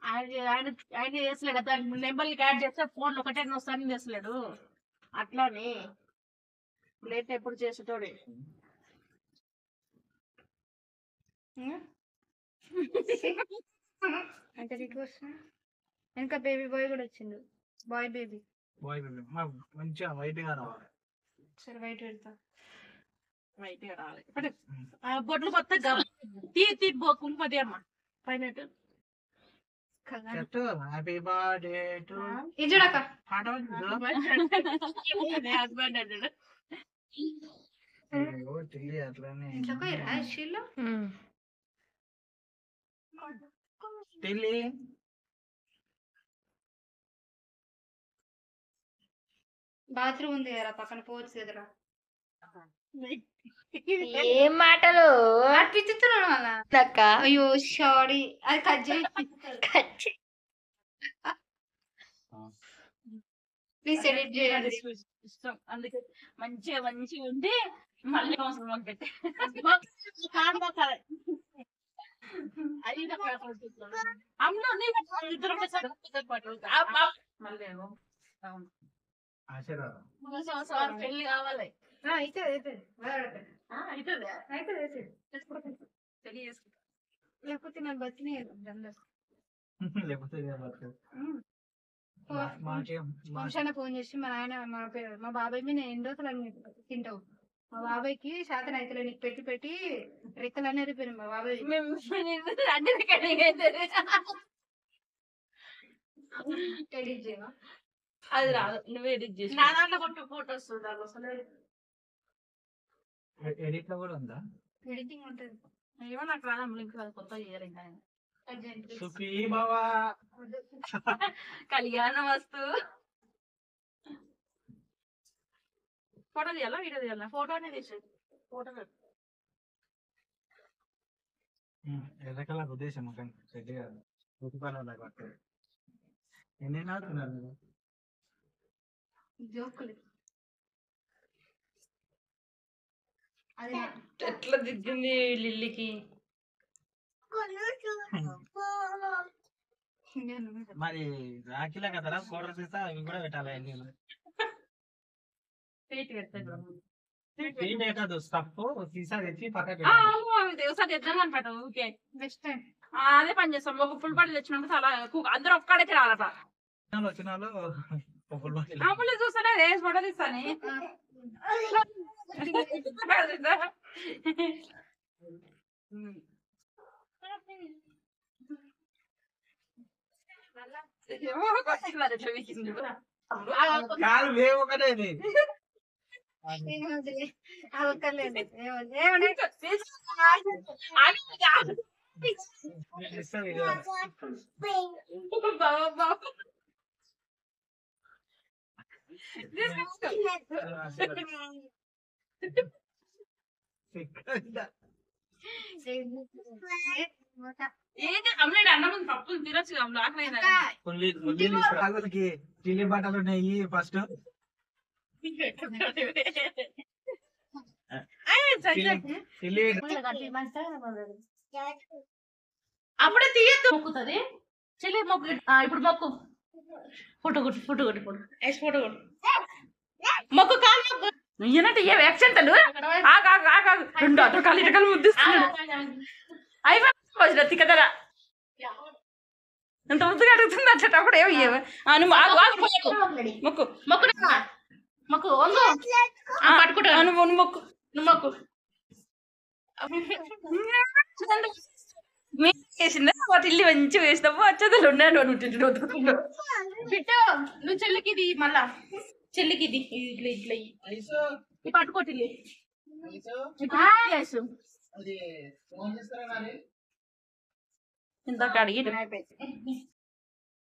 ఆయన ఆయన ఆయన చేసలేడు దానికి నెంబర్కి యాడ్ చేస్తే ఫోన్లు ఒకటే వస్తానని చేసలేడు అట్లానే లేట్ ఎప్పుడు చేసేటోడే అంటే రిక్వెస్ట్ ఇంకా బేబీ బాయ్ కూడా వచ్చిండు బాయ్ బేబీ మంచిగా వైట్ గా రావాలి. సరే వైట్ పెడతా వైట్ గా రావాలి బొట్లు కొత్త తీ కుంకుమది అమ్మ పైన హ్యాపీ బర్త్డే టు ఇది చూడక హస్బెండ్ అంటాడు అట్లానే ఇంట్లోకి రాశీలో ఢిల్లీ బాత్రూమ్ ఉంది కదా పక్కన పోవచ్చు కదరా ఏం మాటలు పిచ్చుతున్నాను అలా అక్క అయ్యో సారీ అది కట్ చేయి ప్లీజ్ ఎడిట్ చేయండి ఇష్టం అందుకే మంచిగా ఉండి మళ్ళీ అవసరం పెట్టి అమ్మ ఇద్దరు ఆశీర్వాదం పెళ్లి కావాలి అయితే పెళ్లి చేసుకుంటా లేకపోతే నాకు బతినే లేకపోతే వంశాన ఫోన్ చేసి మా నాయన మా బాబాయ్ మీద ఎన్ని రోజులు అని తింటావు మా బాబాయ్కి శాతం అయితే నీకు పెట్టి రెక్కలన్నీ అరిపోయినాయి మా బాబాయ్ ఎడిట్ చేయవా అది రాదు నువ్వు ఎడిట్ చేసి నా దాంట్లో కొట్టు ఫోటోస్ అసలు ఎడిట్ లో కూడా ఉందా? ఎడిటింగ్ ఉంటుంది ఏమో నాకు రాదా లింక్ కొత్త చేయరు ఇంకా సుఖీ బావా కళ్యాణం వస్తు ఫోటో తీయాలా వీడియో తీయాలా ఫోటోనే తీసేది ఫోటో ఎర్రకల ఉద్దేశం సెట్ కాదు రుతుపాల పట్టు ఎన్ని అవుతున్నారు మీరు జోకులు అది ఎట్లా దిద్దింది లిల్లీకి మరి రాఖీలా కదా కోటర్ సీసా ఇవి కూడా పెట్టాలి అన్ని కాదు స్టఫ్ సీసా తెచ్చి పక్కన ఒకసారి తెద్దాం అనమాట ఓకే బెస్ట్ అదే పని చేస్తాం ఒక ఫుల్ బాటిల్ తెచ్చినాక చాలా అందరూ ఒక్కడైతే రాలట వచ్చినాలు అమ్ములు చూస్తానే వేసి ఫోటో తీస్తాను కాలు వేవు ఒకటే ఏంటి అమ్మలేడు అన్నం పప్పులు తినొచ్చు ఆకలికి చిల్లి బట్టలు ఉన్నాయి ఫస్ట్ అప్పుడే తీయద్దు మొక్కుతుంది చెల్లి మొక్కు ఇప్పుడు మొక్కు ఫోటో కొట్టు ఫోటో కొట్టు మొక్కు కాలు మొక్కు ఈయనంటే ఏ యాక్సెంటలు రెండు అతను కాలు ఇటకలు ముద్దిస్తున్నాడు అయిపోయి తిక్కదరా ఎంత ముద్దుగా అడుగుతుంది వచ్చేటప్పుడు ఏమి మొక్కు మొక్కు మొక్కు పట్టుకుంటా నువ్వు మొక్కు నువ్వు మొక్కు వేసిందా వాటి ఇల్లు మంచి వేసినావు వచ్చేది ఉన్నాను బిట్టు నువ్వు చెల్లికి ఇది మళ్ళా చెల్లికి ఇది ఇట్లా ఇట్లా పట్టుకోటి ఇందాక అడిగి